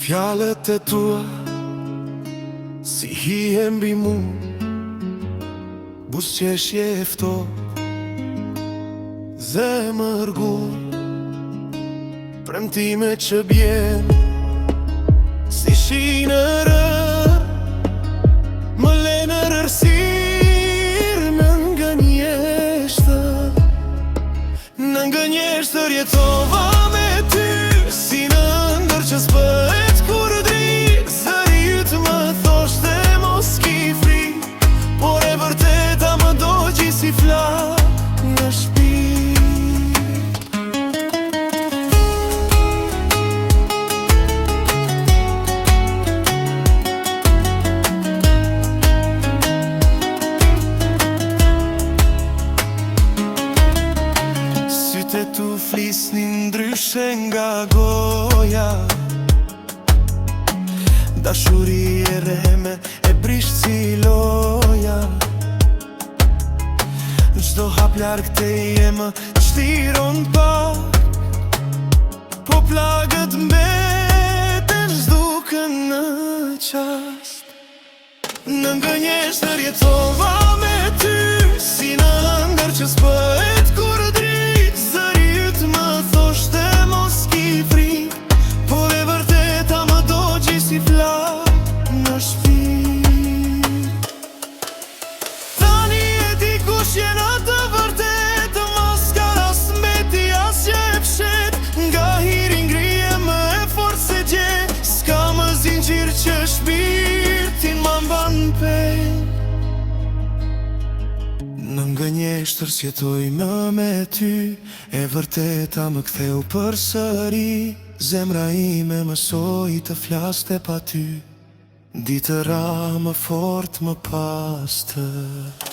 Fjalët e tua si hije mbi mu, buzëqeshje e ftohtë, zemër gur, premtime që bjen si shi në rër, më le në rërsir në ngënjeshtër. Në ngënjeshtër jetova me ty, si në ndër që s'bëhet kur drik. Zëri yt më thoshte mos ki frik, por e vërteta më dogji si flak në shpirt. Sytë tu flisnin ndryshe nga goja, dashuri e reme e prisht si loja. Çdo hap larg te jemë çliron pak, po plagët mbeten s'duken në qast. Në ngënjeshtër jetova me ty, si në ëndër që s'bëhet kur drit. Zëri yt më thoshte mos ki frik, por e vërteta më dogji si flak në shpirt. Tani e di kush jena të vërtet, mos ka ras mbeti asgjë e fshet. Nga hiri ngrije më e fort se gje, s'ka më zinxhir që shpirtin ma mban pen. Në ngënjeshtër s'jetoj më me ty, e vërteta më ktheu përsëri. Zemra ime mësoi të flaste pa ty, ditë ra më fort më pastër.